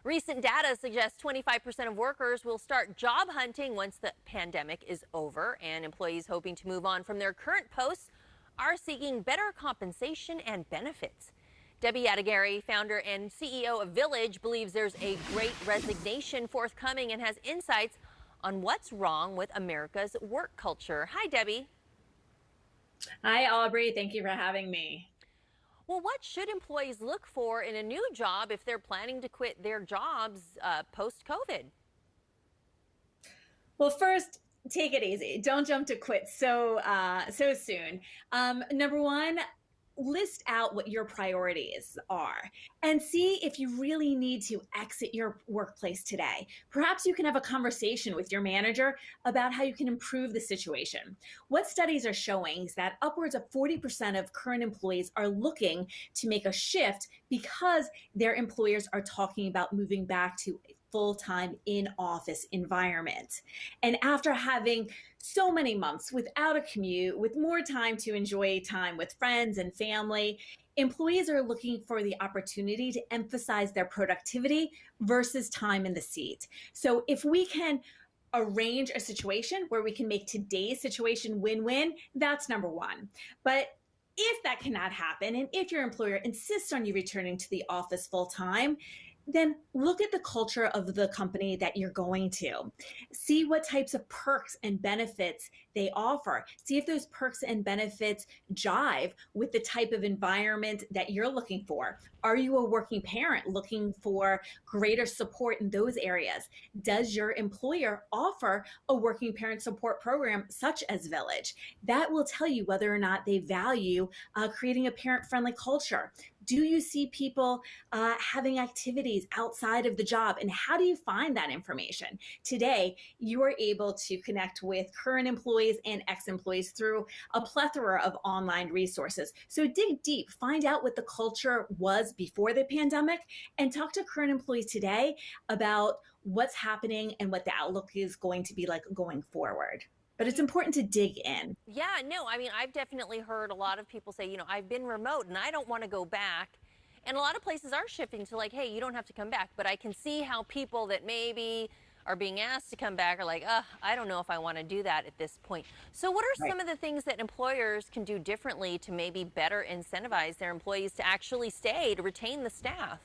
Recent data suggests 25% of workers will start job hunting once the pandemic is over, and employees hoping to move on from their current posts are seeking better compensation and benefits. Debbie Adegari, founder and CEO of Village, believes there's a great resignation forthcoming and has insights on what's wrong with America's work culture. Hi, Debbie. Hi, Aubrey. Thank you for having me. Well, what should employees look for in a new job if they're planning to quit their jobs post-COVID? Well, first, take it easy. Don't jump to quit so soon. Number one, list out what your priorities are and see if you really need to exit your workplace today. Perhaps you can have a conversation with your manager about how you can improve the situation. What studies are showing is that upwards of 40% of current employees are looking to make a shift because their employers are talking about moving back to a full-time in-office environment. And after having so many months without a commute, with more time to enjoy time with friends and family, employees are looking for the opportunity to emphasize their productivity versus time in the seat. So if we can arrange a situation where we can make today's situation win-win, that's number one. But if that cannot happen, and if your employer insists on you returning to the office full time, then look at the culture of the company that you're going to. See what types of perks and benefits they offer. See if those perks and benefits jive with the type of environment that you're looking for. Are you a working parent looking for greater support in those areas? Does your employer offer a working parent support program such as Village? That will tell you whether or not they value creating a parent-friendly culture. Do you see people having activities outside of the job? And how do you find that information? Today, you are able to connect with current employees and ex-employees through a plethora of online resources. So dig deep, find out what the culture was before the pandemic, and talk to current employees today about what's happening and what the outlook is going to be like going forward. But it's important to dig in. Yeah, no, I mean, I've definitely heard a lot of people say, I've been remote and I don't want to go back. And a lot of places are shifting to like, hey, you don't have to come back. But I can see how people that maybe are being asked to come back are like, I don't know if I want to do that at this point. So what are Right. some of the things that employers can do differently to maybe better incentivize their employees to actually stay, to retain the staff?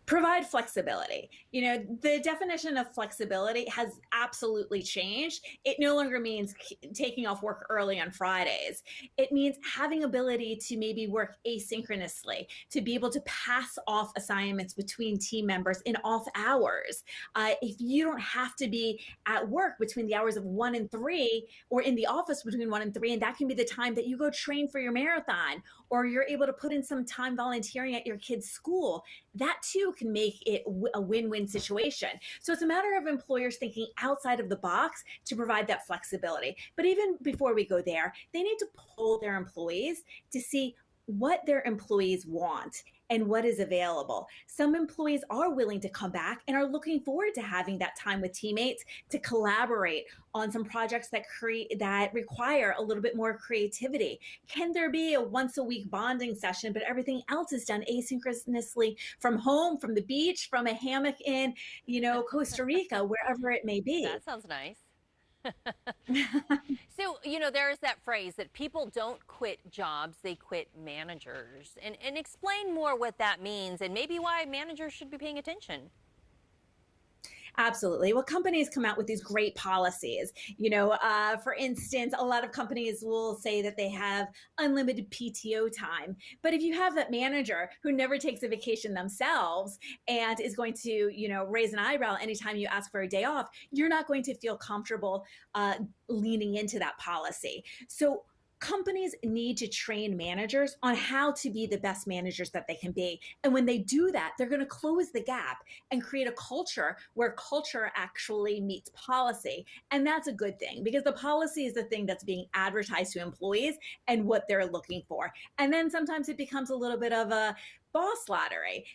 Provide flexibility. The definition of flexibility has absolutely changed. It no longer means taking off work early on Fridays. It means having ability to maybe work asynchronously, to be able to pass off assignments between team members in off hours. If you don't have to be at work between the hours of 1 and 3, or in the office between 1 and 3, and that can be the time that you go train for your marathon, or you're able to put in some time volunteering at your kid's school, that too can make it a win-win situation. So it's a matter of employers thinking outside of the box to provide that flexibility. But even before we go there, they need to poll their employees to see what their employees want and what is available. Some employees are willing to come back and are looking forward to having that time with teammates to collaborate on some projects that require a little bit more creativity. Can there be a once a week bonding session, but everything else is done asynchronously from home, from the beach, from a hammock in, Costa Rica, wherever it may be? That sounds nice. So, there's that phrase that people don't quit jobs, they quit managers. And explain more what that means and maybe why managers should be paying attention. Absolutely. Well, companies come out with these great policies. For instance, a lot of companies will say that they have unlimited PTO time. But if you have that manager who never takes a vacation themselves and is going to, raise an eyebrow anytime you ask for a day off, you're not going to feel comfortable leaning into that policy. So companies need to train managers on how to be the best managers that they can be. And when they do that, they're going to close the gap and create a culture where culture actually meets policy. And that's a good thing because the policy is the thing that's being advertised to employees and what they're looking for. And then sometimes it becomes a little bit of a boss lottery,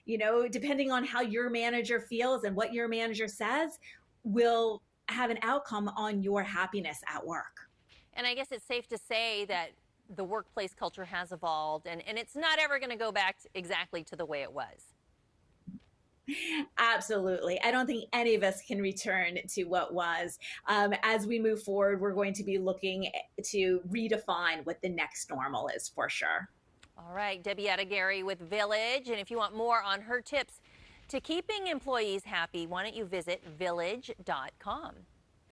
depending on how your manager feels and what your manager says will have an outcome on your happiness at work. And I guess it's safe to say that the workplace culture has evolved and it's not ever going to go back exactly to the way it was. Absolutely. I don't think any of us can return to what was. As we move forward, we're going to be looking to redefine what the next normal is for sure. All right, Debbie Attagary with Village. And if you want more on her tips to keeping employees happy, why don't you visit village.com.